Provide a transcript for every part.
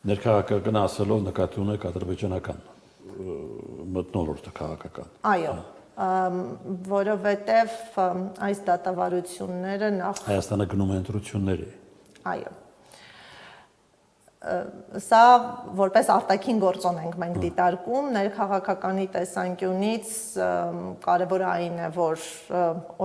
Ներքաղաքական ասելով նկատի ունեք ադրբեջանական մթնոլորտը քաղաքական։ Այո, որովհետև այս դատավարությունները նախ Հայաստանը գնում է ընտրությունների։ Այո։ Սա որպես արտաքին գործոն ենք մենք դիտարկում, ներքաղաքականի տեսանկյունից կարևորը այն է, որ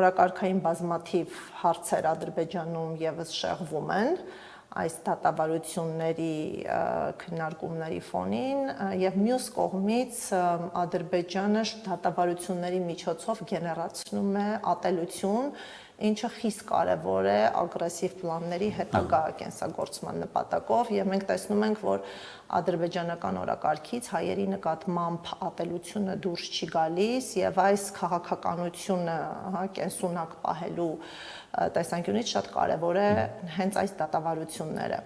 օրակարգային բազմաթիվ հարցեր Ադրբեջանում եւս շեղվում են այս դատավարությունների քննարկումների ֆոնին եւ մյուս կողմից Ադրբեջանը դատավարությունների միջոցով գեներացնում է ատելություն, ինչը խիստ կարևոր է ագրեսիվ պլանների հետագա կենսագործման նպատակով եւ մենք տեսնում ենք, որ ադրբեջանական օրակարգից հայերի նկատմամբ ատելությունը դուրս չի գալիս եւ այս քաղաքականությունը կենսունակ պահելու տեսանկյունից շատ կարևոր է հենց այս դատավարությունները։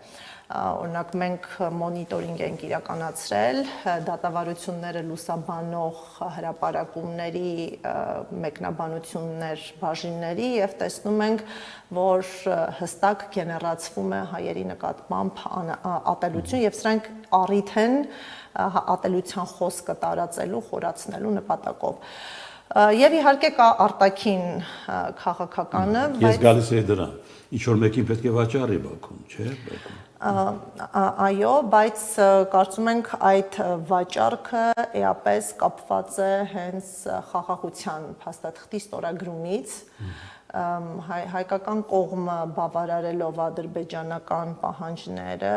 Օրինակ մենք մոնիտորինգ ենք իրականացրել դատավարությունները լուսաբանող հրապարակումների մեկնաբանություններ բաժինների եւ տեսնում ենք, որ հստակ գեներացվում է հայերի նկատմամբ ատելություն եւ սրանք առիթ են ատելության խոսքը տարածելու, խորացնելու նպատակով։ Եվ իհարկե կա արտաքին քաղաքականը, Ես գալիս եմ դրան։ Ինչ որ մեկին պետք է վաճառի Բաքուն, չէ՞։ Այո, բայց կարծում ենք այդ վաճառքը էապես կապված է հենց խաղաղության փաստաթղթի ստորագրումից։ Հայկական կողմը բավարարելով ադրբեջանական պահանջները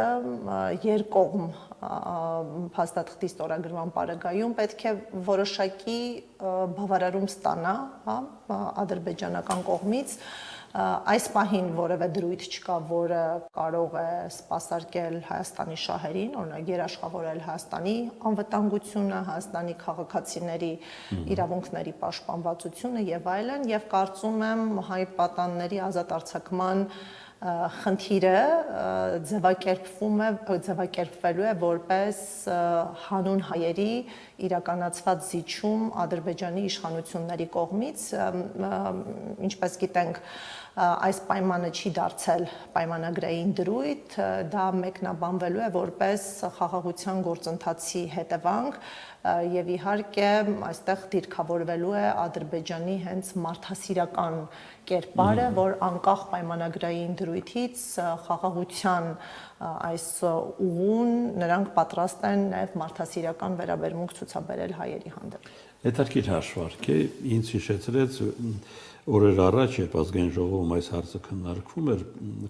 երկկողմ փաստաթղթի ստորագրման պարագայում պետք է որոշակի բավարարում ստանա, ադրբեջանական կողմից այս պահին որևէ դրույթ չկա, որը կարող է սպասարկել Հայաստանի շահերին, օրինակ երաշխավորել Հայաստանի անվտանգությունը, Հայաստանի քաղաքացիների իրավունքների պաշտպանվածությունը եւ այլն, եւ կարծում եմ հայ պատանների ազատ արձակման խնդիրը ձևակերպվելու է որպես հանուն հայերի իրականացված զիջում Ադրբեջանի իշխանությունների կողմից, ինչպես գիտենք, այս պայմանը չի դարձել պայմանագրային դրույթ, դա մեկնաբանվելու է որպես խաղաղության գործընթացի հետևանք եւ իհարկե այստեղ դիրքավորվելու է Ադրբեջանի հենց մարդասիրական կերպարը, որ անկախ պայմանագրային դրույթից խաղաղության այս ուղուն նրանք պատրաստ են նաեւ մարդասիրական վերաբերմունք ցուցաբերել հայերի հանդեպ։ Հետաքրքիր հաշվարկ է, ինձ հիշեցրեց օրեր առաջ, երբ ազգային ժողովում այս հարցը քննարկվում էր,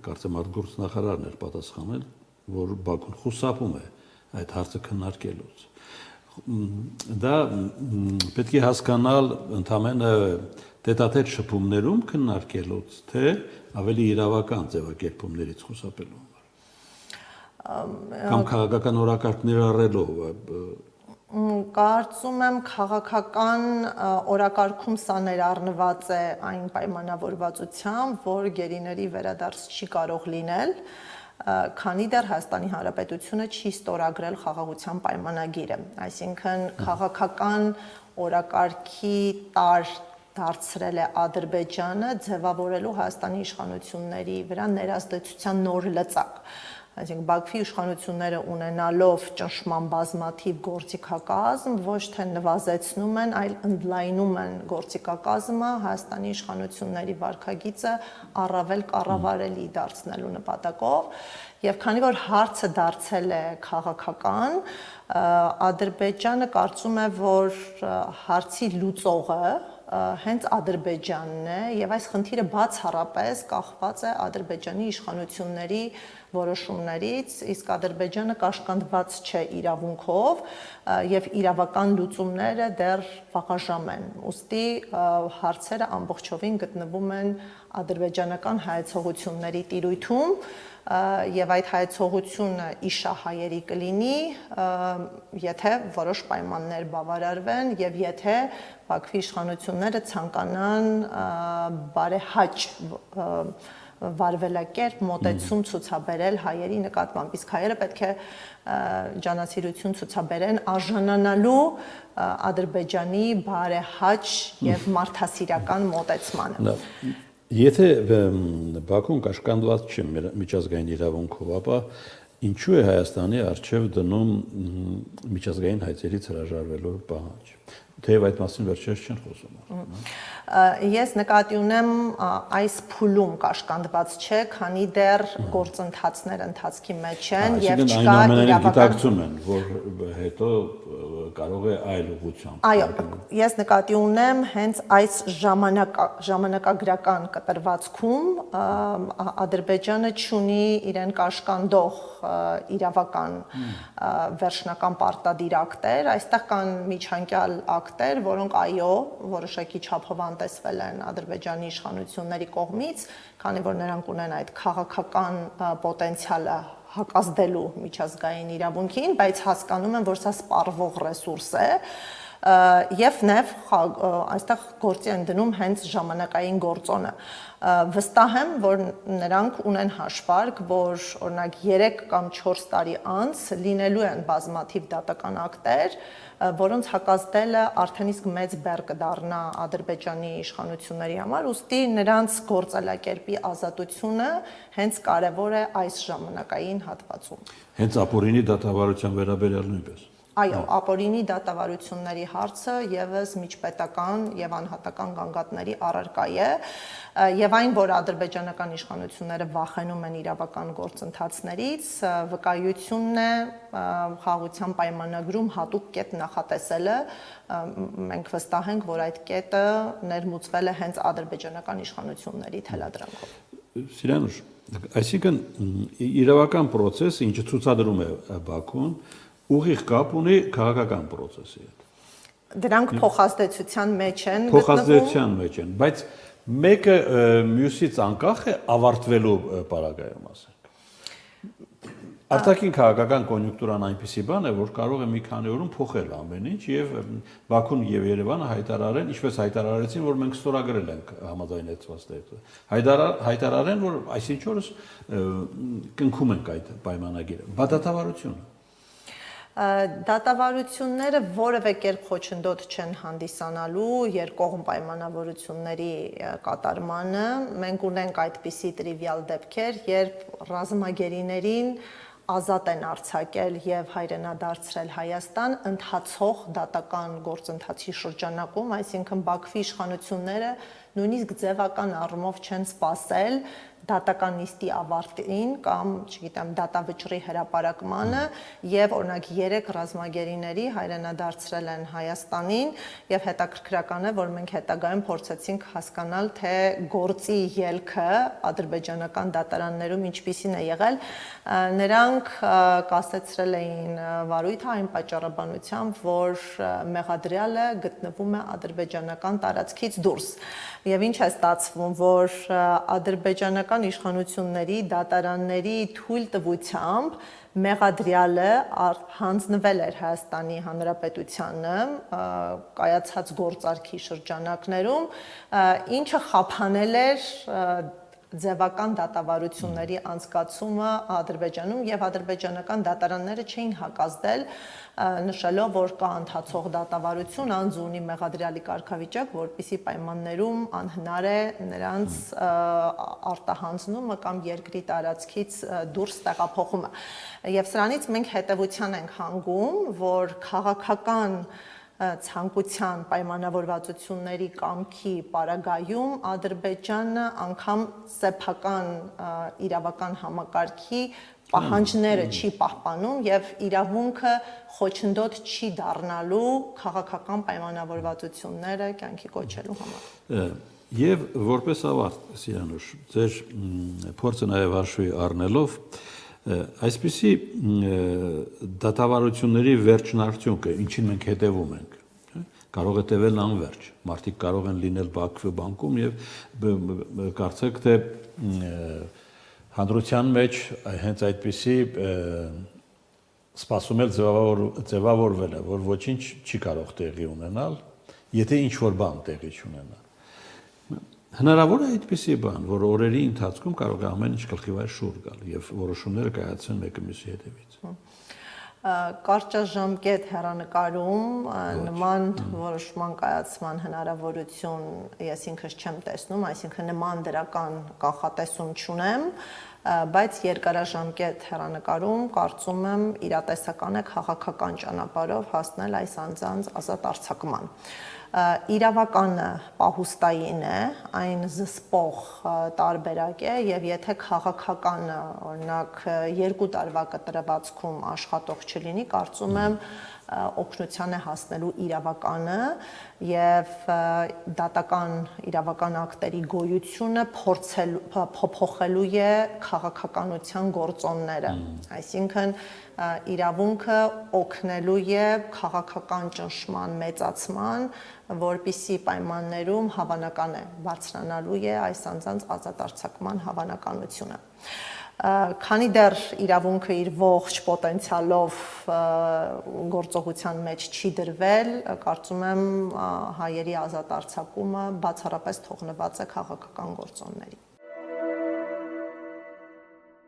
կարծեմ արտգործնախարարն էր պատասխանել, որ Բաքուն խուսափում է այդ հարցը քննարկելուց։ Դա պետք է հասկանալ ընդամենը տետատետ շփումներում քննարկելուց, թե ավելի իրավական ձևակերպումներից խուսափելու համար։ Կամ քաղաքական օրակարգ ներառելով Կարծում եմ քաղաքական օրակարգում սա ներառնված է այն պայմանավորվածությամբ, որ գերիների վերադարձ չի կարող լինել, քանի դեռ Հայաստանի Հանրապետությունը չի ստորագրել խաղաղության պայմանագիրը, այսինքն քաղաքական օրակարգի տար դարձրել է Ադրբեջանը ձևավորելու Հայաստանի իշխանությունների վրա ներազդեցության նոր լծակ։ Այսինքն Բաքվի իշխանությունները ունենալով ճնշման բազմաթիվ գործիքակազմ ոչ թե նվազեցնում են, այլ ընդլայնում են գործիքակազմը Հայաստանի իշխանությունների վարքագիծը առավել կառավարելի դարձնելու նպատակով եւ քանի որ հարցը դարձել է քաղաքական, Ադրբեջանը կարծում է, որ հարցի լուծողը հենց Ադրբեջանն է եւ այս խնդիրը բացառապես կախված է Ադրբեջանի իշխանությունների որոշումներից, իսկ Ադրբեջանը կաշկանդված չէ իրավունքով եւ իրավական լուծումները դեռ վաղաժամ են։ Ուստի հարցերը ամբողջովին գտնվում են ադրբեջանական հայեցողությունների տիրույթում եւ այդ հայեցողությունը իշահայերի կլինի, եթե որոշ պայմաններ բավարարվեն եւ եթե Բաքվի իշխանությունները ցանկանան բարեհաճ վարվելակերպ մոտեցում ցուցաբերել հայերի նկատմամբ, իսկ հայերը պետք է ջանասիրություն ցուցաբերեն արժանանալու Ադրբեջանի բարեհաճ եւ մարդասիրական մոտեցմանը։ Եթե Բաքուն կաշկանդված չի միջազգային իրավունքով, ապա ինչու է Հայաստանի արչև դնում միջազգային հայցերից հրաժարվելու պահանջ։ Թեև այդ մասին վերջերս չեն խոսում։ Ես նկատի ունեմ այս փուլում կաշկանդված չէ, քանի դեռ գործընթացներ ընթացքի մեջ են եւ չկա իրավական գիտակցում են, որ հետո կարող է այլ ուղղությամբ։ Այո, ես նկատի ունեմ հենց այս ժամանակագրական կտրվածքում Ադրբեջանը չունի իրեն կաշկանդող իրավական վերջնական պարտադիր ակտեր, այստեղ կան միջանկյալ ակտեր, որոնք այո, որոշակի չափով անտեսվել են Ադրբեջանի իշխանությունների կողմից, քանի որ նրանք ունեն այդ քաղաքական պոտենցիալը հակազդելու միջազգային իրավունքին, բայց հասկանում են, որ սա սպառվող ռեսուրս է, եւ նաեւ այստեղ գործի են դնում հենց ժամանակային գործոնը։ Վստահ եմ, որ նրանք ունեն հաշվարկ, որ օրինակ 3 կամ 4 տարի անց լինելու են բազմաթիվ դատական ակտեր, որոնց հակազդելը արդեն իսկ մեծ բեռ կդառնա Ադրբեջանի իշխանությունների համար, ուստի նրանց գործելակերպի ազատությունը հենց կարևոր է այս ժամանակային հատվածում։ Հենց ապօրինի դատավարության վերաբերյալ նույնպես։ Այո, ապօրինի դատավարությունների հարցը եւս միջպետական եւ անհատական գանգատների առարկա է, եւ այն, որ ադրբեջանական իշխանությունները վախենում են իրավական գործընթացներից, վկայությունն է խաղաղության պայմանագրում հատուկ կետ նախատեսելը, մենք վստահ ենք, որ այդ կետը ներմուծվել է հենց ադրբեջանական իշխանությունների թելադրանքով։ Սիրանուշ, այսինքն իրավական process, ինչը ցուցադրում է Բաքուն, ուղիղ կապ ունի քաղաքական process-ի հետ։ Դրանք փոխազդեցության մեջ են Փոխազդեցության մեջ են, բայց մեկը մյուսից անկախ է ավարտվելու պարագայում, ասենք։ Արտաքին քաղաքական կոնյունկտուրան այնպիսի բան է, որ կարող է մի քանի օրում փոխել ամեն ինչ եւ Բաքուն եւ Երևանը հայտարարեն, ինչպես հայտարարեցին, որ մենք ստորագրել ենք համաձայնեցված տեքստը։ Հայտարարեն, որ այսինչ օրս կնքում ենք այդ պայմանագիրը։ Բադատավարությունը Դատավարությունները որևէ կերպ խոչընդոտ չեն հանդիսանալու երկկողմ պայմանավորությունների կատարմանը։ Մենք ունենք այդպիսի տրիվիալ դեպքեր, երբ ռազմագերիներին ազատ են արձակել եւ հայրենադարձրել Հայաստան ընթացող դատական գործընթացի շրջանակում, այսինքն Բաքվի իշխանությունները նույնիսկ ձևական առումով չեն սպասել դատական նիստի ավարտին կամ, չգիտեմ, դատավճռի հրապարակմանը եւ օրինակ 3 ռազմագերիների հայրենադարձրել են Հայաստանին եւ հետաքրքրական է, որ մենք հետագայում փորձեցինք հասկանալ, թե գործի ելքը ադրբեջանական դատարաններում ինչպիսին է եղել։ Նրանք կասեցրել էին վարույթը այն պատճառաբանությամբ, որ մեղադրյալը գտնվում է ադրբեջանական տարածքից դուրս։ Եվ ինչ է ստացվում, որ ադրբեջանական իշխանությունների դատարանների թույլտվությամբ մեղադրյալը հանձնվել էր Հայաստանի Հանրապետությանը կայացած գործարքի շրջանակներում, ինչը խափանել էր ձևական դատավարությունների անցկացումը Ադրբեջանում եւ ադրբեջանական դատարանները չէին հակազդել, նշելով, որ կա ընթացող դատավարություն, անձ ունի մեղադրյալի կարգավիճակ, որպիսի պայմաններում անհնար է նրանց արտահանձնումը կամ երկրի տարածքից դուրս տեղափոխումը։ Եվ սրանից մենք հետևության ենք հանգում, որ քաղաքական ցանկության պայմանավորվածությունների կամքի պարագայում Ադրբեջանը անգամ սեփական իրավական համակարգի պահանջները չի պահպանում եւ իրավունքը խոչընդոտ չի դառնալու քաղաքական պայմանավորվածությունները կյանքի կոչելու համար։ Եվ որպես ավարտ, Սիրանուշ, ձեր փորձը նաեւ հաշվի առնելով այսպիսի դատավարությունների վերջնարդյունքը, ինչին մենք հետևում ենք, կարող է տևել անվերջ։ Մարդիկ կարող են լինել Բաքվի բանկում եւ կարծեք թե հանրության մեջ հենց այդպիսի սպասումել ձևավորվել է, որ ոչինչ չի կարող տեղի ունենալ, եթե ինչ որ բան տեղի չունենա։ Հնարավոր է այդպիսի բան, որ օրերի ընթացքում կարող է ամեն ինչ գլխի վայր շուռ գալ եւ որոշումները կայացվեն մեկը մյուսի հետևից։ Կարճաժամկետ հեռանկարում նման որոշման կայացման հնարավորություն ես ինքս չեմ տեսնում, այսինքն նման դրական կանխատեսում չունեմ, բայց երկարաժամկետ հեռանկարում կարծում եմ իրատեսական է քաղաքական ճանապարհով հասնել այս անձանց ազատ արձակման։ Իրավականը պահուստային է, այն զսպող տարբերակ է եւ եթե քաղաքականը օրինակ 2 տարվա կտրվածքում աշխատող չլինի, կարծում եմ օգնության է հասնելու իրավականը եւ դատական իրավական ակտերի գոյությունը փոփոխելու է քաղաքականության գործոնները, այսինքն իրավունքը օգնելու է քաղաքական ճնշման մեծացման, որպիսի պայմաններում հավանական է բարձրանալու է այս անձանց ազատ արձակման հավանականությունը։ Քանի դեռ իրավունքը իր ողջ պոտենցիալով գործողության մեջ չի դրվել, կարծում եմ հայերի ազատ արձակումը բացառապես թողնված է քաղաքական գործոնների։